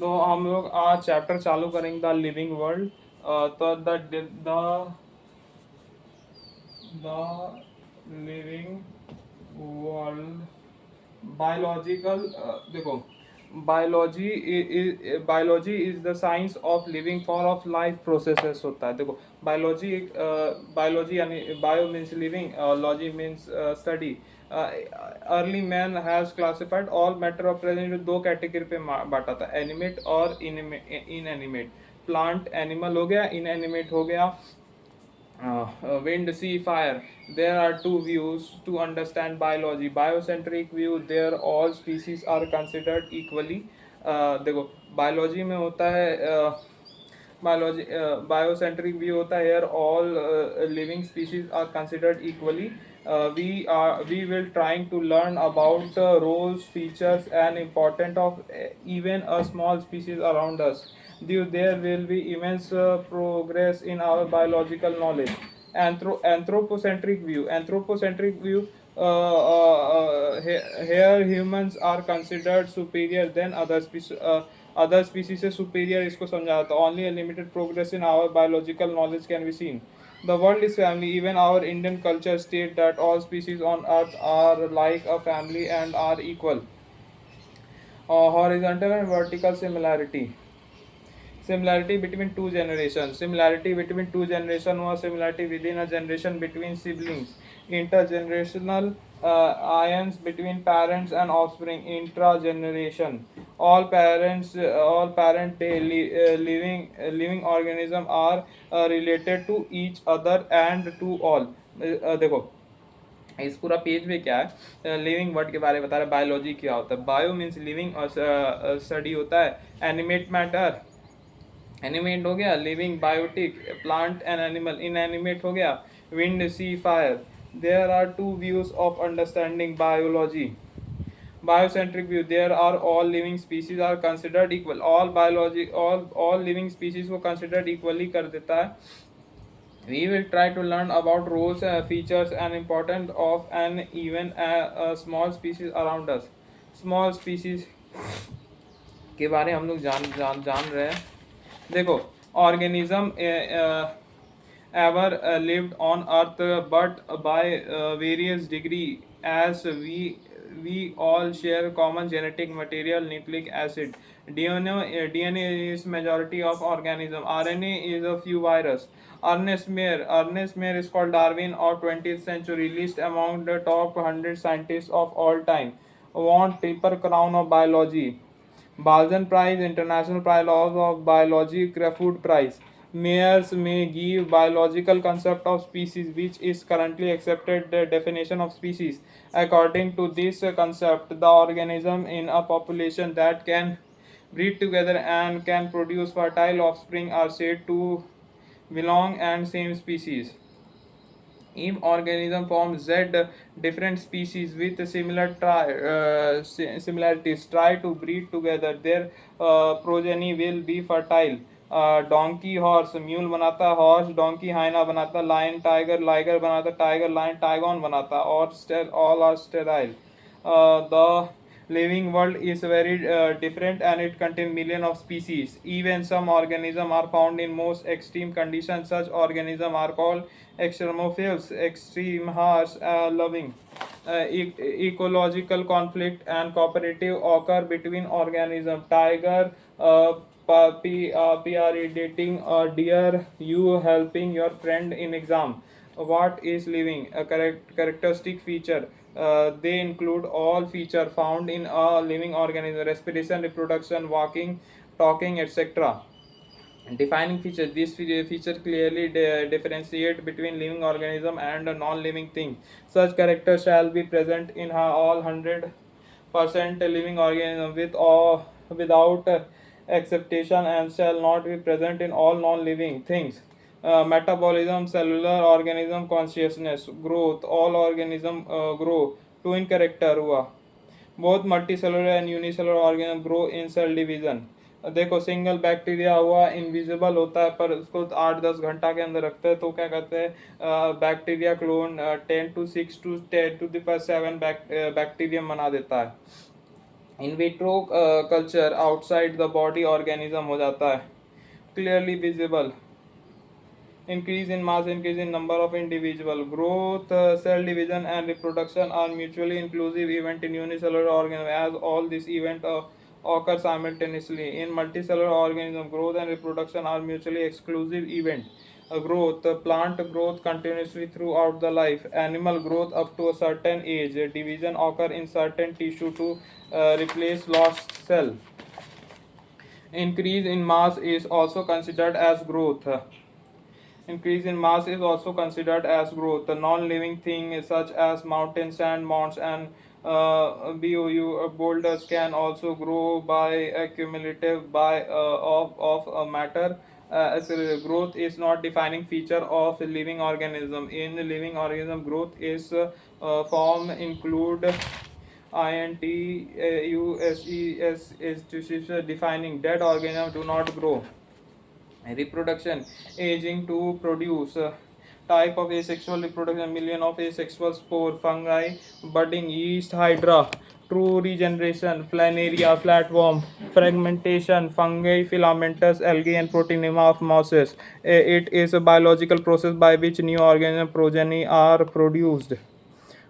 तो हम लोग आज चैप्टर चालू करेंगे द लिविंग वर्ल्ड। तो द लिविंग वर्ल्ड बायोलॉजिकल, देखो, biology is the science of living for of life processes होता है। देखो, बायोलॉजी बायोलॉजी यानी bio means living, logy means study. Early man has classified all matter of present, दो category पे बांटा था, animate और इनएनिमेट। प्लांट एनिमल हो गया, इनएनिमेट हो गया wind, sea, fire. There are two views to understand biology. Biocentric view, there all species are considered equally. देखो, बायोलॉजी में होता है बायोलॉजी बायोसेंट्रिक व्यू होता है, here all living species are considered equally. We will trying to learn about roles, features and important of even a small species around us. There will be immense progress in our biological knowledge. Anthropocentric view, here humans are considered superior than other species. Other species से superior इसको समझा था. Only a limited progress in our biological knowledge can be seen. The world is family. Even our Indian culture state that all species on earth are like a family and are equal. Horizontal and vertical similarity. Similarity between two generations. Similarity between two generations or similarity within a generation between siblings. Intergenerational ions between parents and offspring. Intrageneration. All parent living organism are related to each other and to all. देखो, इस पूरा page में क्या है, living word के बारे में बता रहा है, बायोलॉजी क्या होता है। बायो मीन्स लिविंग और स्टडी होता है। एनिमेट मैटर, एनिमेट हो गया। Living, biotic, plant and animal. Inanimate हो गया, wind, sea, fire. There are two views of understanding biology. Biocentric view, there are all living species are considered equal. All living species को considered equally कर देता है। We will try to learn about roles, features and importance of an even a small species around us. Small species के बारे में हम लोग जान रहे हैं। देखो, organism ever lived on earth, but by various degree, as we all share common genetic material, nucleic acid. DNA is majority of organism. RNA is a few virus. Ernest Mayr is called Darwin or 20th century, list among the top 100 scientists of all time. Won Triple Crown of Biology. Balzan Prize, International Prize of Biology, Crafoord Prize. Mayors may give biological concept of species, which is currently accepted definition of species. According to this concept, the organism in a population that can breed together and can produce fertile offspring are said to belong and same species. If organism forms Z different species with similarities try to breed together, their progeny will be fertile. Donkey horse mule बनाता, horse donkey hyena बनाता, lion tiger liger बनाता, tiger lion tigon बनाता, और all are sterile. The living world is very different and it contains millions of species. Even some organisms are found in most extreme conditions. Such organisms are called extremophils, extreme harsh, loving. Ecological conflict and cooperative occur between organisms. Tiger, PRE dating a deer, you helping your friend in exam. What is living? A characteristic feature. They include all features found in a living organism: respiration, reproduction, walking, talking, etc. Defining features. These features clearly differentiate between living organism and a non-living thing. Such characters shall be present in all 100% living organism without acceptation, and shall not be present in all non-living things. Metabolism, cellular organism, consciousness, growth. All organism grow. Twin character हुआ. Both multicellular and unicellular organism grow in cell division. देखो, single bacteria हुआ invisible होता है, पर उसको 8-10 घंटा के अंदर रखते हैं, तो क्या कहते हैं, bacteria clone 10 to 6 to 10 to the power 7 bacterium बना देता है. In vitro culture outside the body organism हो जाता है clearly visible increase in mass, increase in number of individual growth, cell division and reproduction are mutually inclusive event in unicellular organism as all these event occur simultaneously. In multicellular organism, growth and reproduction are mutually exclusive event. Growth, plant growth continuously throughout the life, animal growth up to a certain age, division occur in certain tissue to replace lost cell. Increase in mass is also considered as growth. Increase in mass is also considered as growth. The non-living things such as mountains, sand mounds, and BOU boulders can also grow by accumulative by of matter. Growth is not defining feature of living organism. In living organism, growth is form include INT, USES is defining dead organism do not grow. Reproduction, aging to produce. Type of asexual reproduction, million of asexual spore, fungi, budding, yeast, hydra. True regeneration, planaria, flatworm, fragmentation, fungi, filamentous, algae, and proteinema of mosses. It is a biological process by which new organism progeny are produced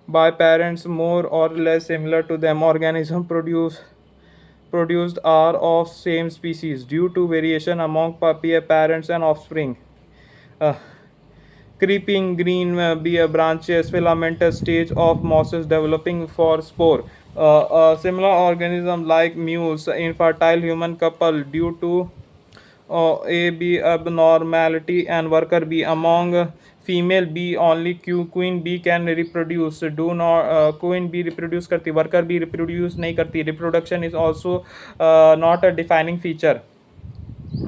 by parents more or less similar to them. Organism produced are of same species due to variation among puppy parents and offspring. Uh, Creeping green branches, filamentous stage of mosses developing for spore. A similar organism like mules, infertile human couple due to A B abnormality and worker bee among female bee only queen bee can reproduce do not queen bee reproduce करती worker bee reproduce नहीं करती reproduction is also not a defining feature.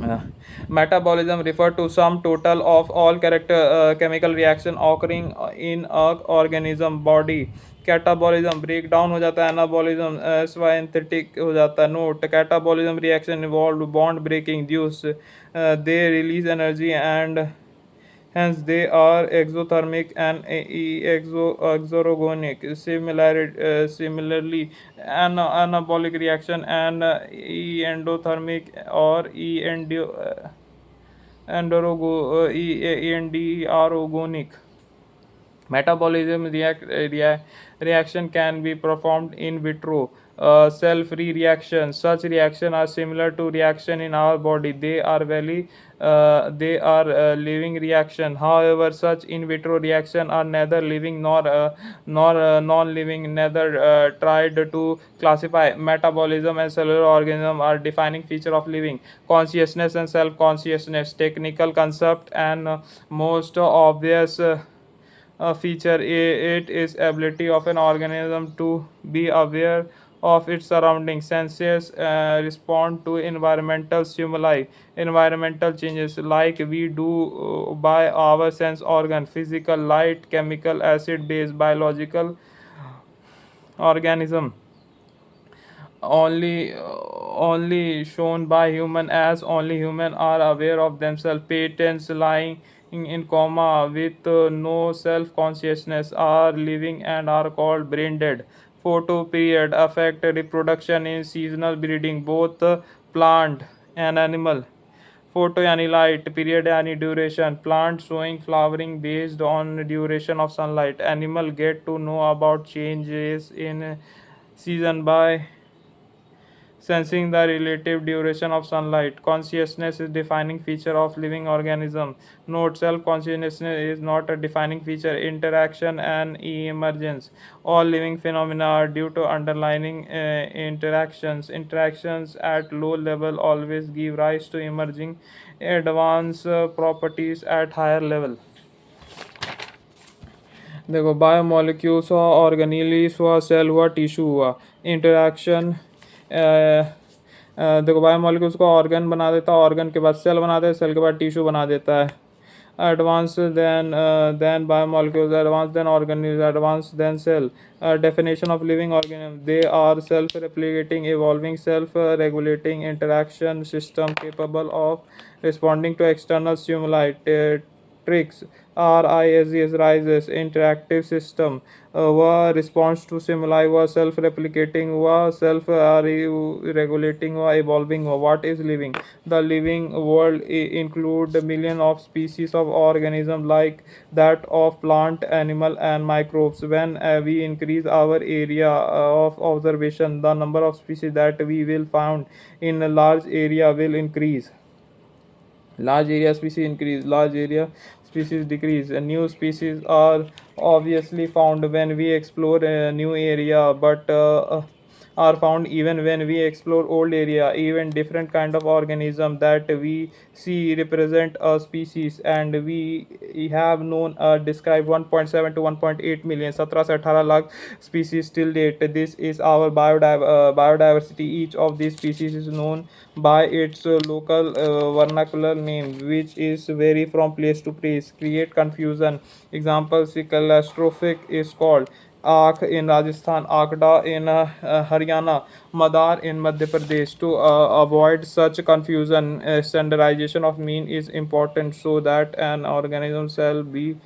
uh, Metabolism refer to sum total of all chemical reaction occurring in a organism body. Catabolism break down हो जाता है, anabolism synthetic हो जाता है. Note, catabolism reaction involve bond breaking thus they release energy and hence they are exothermic and exorogonic. Similarly, anabolic reaction and endothermic or endorogonic. Metabolism reaction can be performed in vitro. Cell-free reactions. Such reactions are similar to reaction in our body. They are living reaction. However, such in vitro reaction are neither living nor non-living. Neither tried to classify. Metabolism and cellular organism are defining feature of living. Consciousness and self-consciousness, technical concept and most obvious. Feature it is ability of an organism to be aware of its surroundings. Senses respond to environmental stimuli, environmental changes like we do by our sense organ, physical, light, chemical, acid, base, biological organism only shown by human as only human are aware of themselves. Patents lying in coma with no self consciousness are living and are called brain dead. Photo period affect reproduction in seasonal breeding both plant and animal. Photo यानी light, period यानी duration, plant showing flowering based on duration of sunlight. Animal get to know about changes in season by sensing the relative duration of sunlight. Consciousness is defining feature of living organism. Note, self-consciousness is not a defining feature. Interaction and emergence. All living phenomena are due to underlying interactions. Interactions at low level always give rise to emerging advanced properties at higher level. देखो biomolecules हुआ, ऑर्गेनीलीस हुआ, cell हुआ, tissue हुआ. Interaction देखो biomolecules को organ बना देता है, ऑर्गन के बाद सेल बना देता है, सेल के बाद टिश्यू बना देता है. Advanced then biomolecules, advanced then organelles, advanced then cell. Definition of living organism: they are self-replicating, evolving, self-regulating interaction system capable of responding to external stimuli. Tricks: RISES rises interactive system response to stimuli was self-replicating was self-regulating was evolving what is living. The living world include million of species of organism like that of plant, animal and microbes. When we increase our area of observation, the number of species that we will find in a large area will increase. Large area species increase, large area species decrease. New species are obviously found when we explore a new area, but are found even when we explore old area. Even different kind of organism that we see represent a species, and we have known describe 1.7 to 1.8 million 17 से 18 lakh species till date. This is our biodiversity. Each of these species is known by its local vernacular name, which is vary from place to place, create confusion. Example: catastrophic is called Aakh in Rajasthan, Akda in Haryana, Madar in Madhya Pradesh. To avoid such confusion, standardization of mean is important so that an organism shall be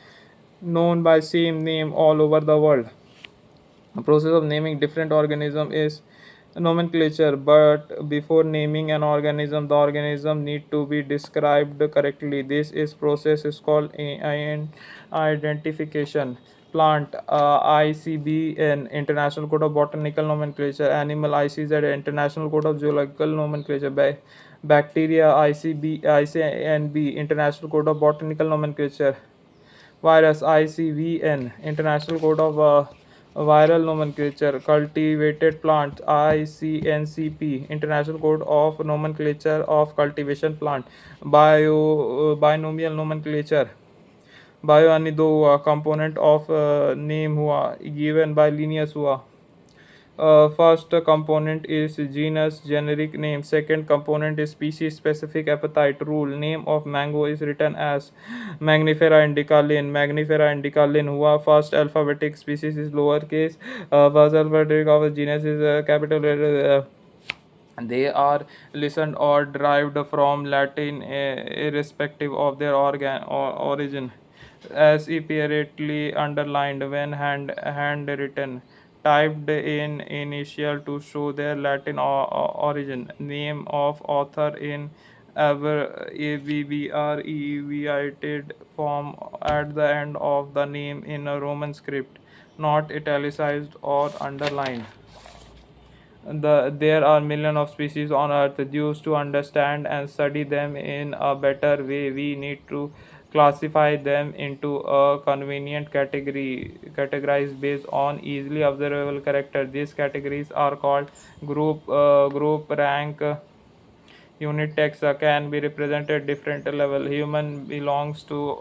known by same name all over the world. The process of naming different organism is nomenclature, but before naming an organism, the organism need to be described correctly. This is process is called identification. Plant ICBN International Code of Botanical Nomenclature. Animal ICZ International Code of Zoological Nomenclature. Bacteria ICNB International Code of Botanical Nomenclature. Virus ICVN International Code of Viral Nomenclature. Cultivated plants ICNCP International Code of Nomenclature of Cultivation Plant. Binomial Nomenclature. Bio यानी दो हुआ, component of name हुआ, given by Linnaeus हुआ. First component is genus generic name. Second component is species specific epithet. Rule: name of mango is written as Magnifera indica Linn. Magnifera indica Linn हुआ. First alphabetic species is lowercase. First alphabetic of genus is capital letter. They are listened or derived from Latin irrespective of their origin, as apparently underlined when handwritten, typed in initial to show their Latin origin. Name of author in abbreviated form at the end of the name in a Roman script, not italicized or underlined. There are millions of species on earth. Due to understand and study them in a better way, we need to classify them into a convenient categorized based on easily observable character. These categories are called group, rank, unit. Taxa can be represented different level. Human belongs to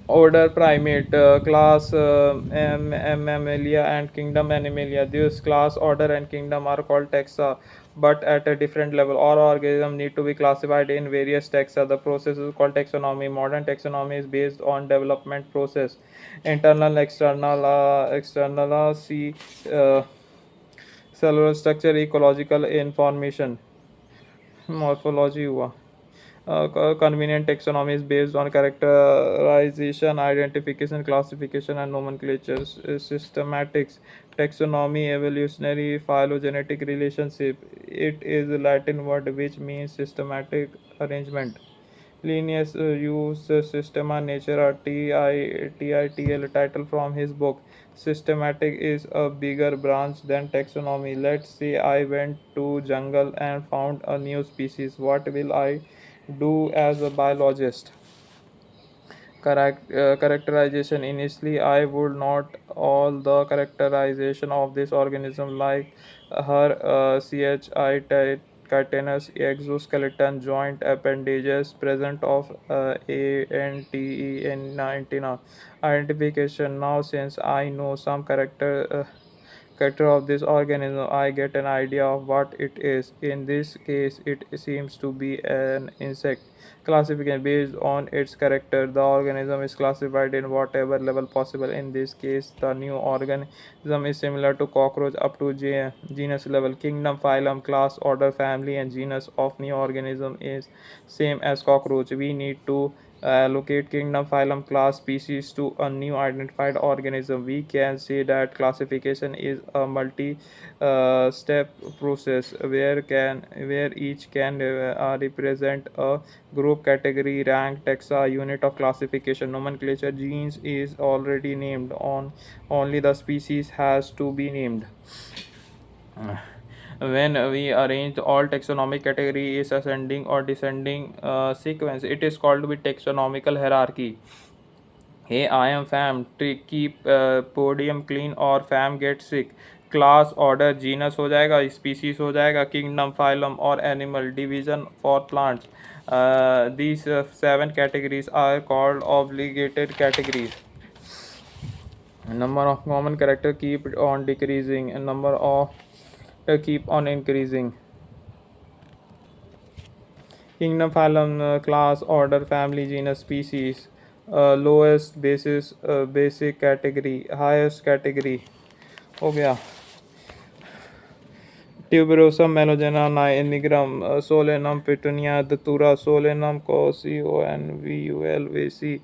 order primate, class Mammalia, and kingdom Animalia. This class, order and kingdom are called taxa, but at a different level. All organisms need to be classified in various taxa. The process is called taxonomy. Modern taxonomy is based on development process. Internal, external, see uh, cellular structure, ecological information, morphology हुआ. Convenient taxonomy is based on characterization, identification, classification, and nomenclature. Systematics taxonomy, evolutionary phylogenetic relationship. It is a Latin word which means systematic arrangement. Linnaeus used Systema Naturae TITL title from his book. Systematic is a bigger branch than taxonomy. Let's say I went to jungle and found a new species. What will I do as a biologist? Characterization. Initially, I would not all the characterization of this organism like her chitinous exoskeleton, joint appendages present of antenna identification. Now, since I know some character of this organism, I get an idea of what it is. In this case, it seems to be an insect. Classification based on its character, the organism is classified in whatever level possible. In this case, the new organism is similar to cockroach up to genus level. Kingdom, phylum, class, order, family, and genus of new organism is same as cockroach. We need to allocate kingdom, phylum, class, species to a new identified organism. We can say that classification is a multi-step process where each can represent a group, category, rank, taxa, unit of classification. Nomenclature genes is already named. On only the species has to be named. When we arrange all taxonomic category is ascending or descending sequence, it is called with taxonomical hierarchy. Hey, I am fam. Keep podium clean or fam get sick. Class, order, genus हो जाएगा, species हो जाएगा, kingdom, phylum और animal, division for plants. These 7 categories are called obligated categories. Number of common character keep on decreasing and number of keep on increasing. Kingdom, phylum, class, order, family, genus, species. Lowest basis basic category, highest category हो गया. Tuberosum melogenana nigram, Solenum petunia, Datura, Solenum convolvulus,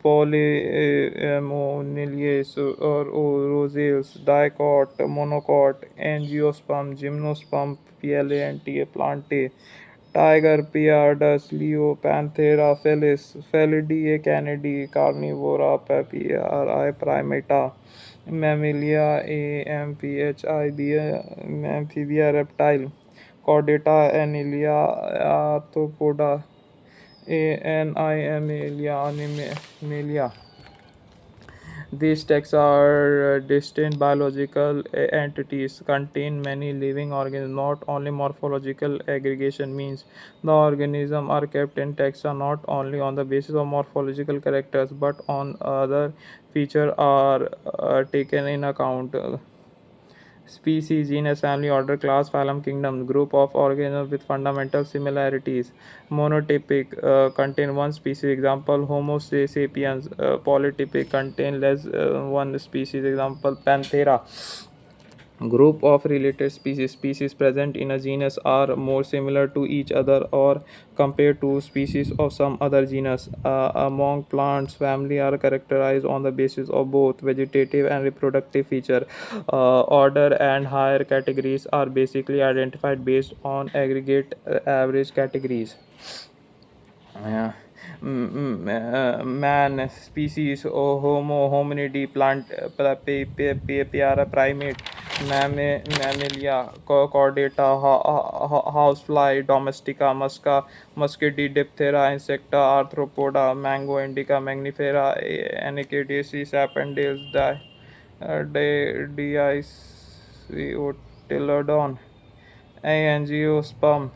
Polyamoniales or rosales, dicot, monocot, angiosperm, gymnosperm, PLANTA, plante, tiger, Piardus, Leo, Panthera, Felis, Felidae, Canidae, Carnivora, Papyri, Primata, Mammalia, Amphibia, Amphibia, reptile, Chordata, Annelida, Arthropoda, Animalia, Animalia. These texts are distinct biological entities, contain many living organisms. Not only morphological aggregation means the organisms are kept in taxa not only on the basis of morphological characters but on other features are taken in account. Species, genus, family, order, class, phylum, kingdom, group of organisms with fundamental similarities. Monotypic contain one species, example Homo sapiens. Polytypic contain less one species, example Panthera. Group of related species present in a genus are more similar to each other or compared to species of some other genus. Among plants family are characterized on the basis of both vegetative and reproductive feature. Order and higher categories are basically identified based on aggregate average categories. Yeah. Man, species, Homo hominidi, plant, piara, primate, mammalia, chordata, housefly, domestica, muscidae, diphthera, insecta, arthropoda, mango indica, magnifera, anicaceae, sapindales, diicotyledon, angiosperm,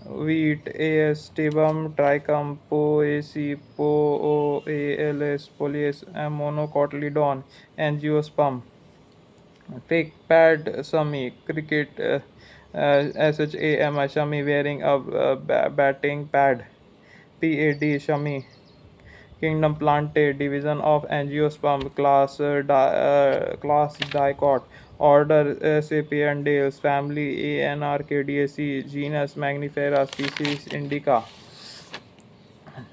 wheat, Astibum, Trichum, Poaceae, Poales, Polyas, Monocotyledon, Angiosperm. Take pad Sami, cricket, SHAM, Shami wearing a batting pad, PAD, Shami. Kingdom Plantae, division of Angiosperm, class Dicot, order Sapiendae, family Anarchidaceae, genus Magnifera, species Indica.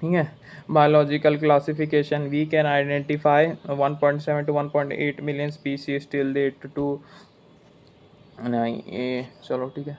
ठीक है. Biological classification, we can identify 1.7 to 1.8 million species till date to चलो ठीक है.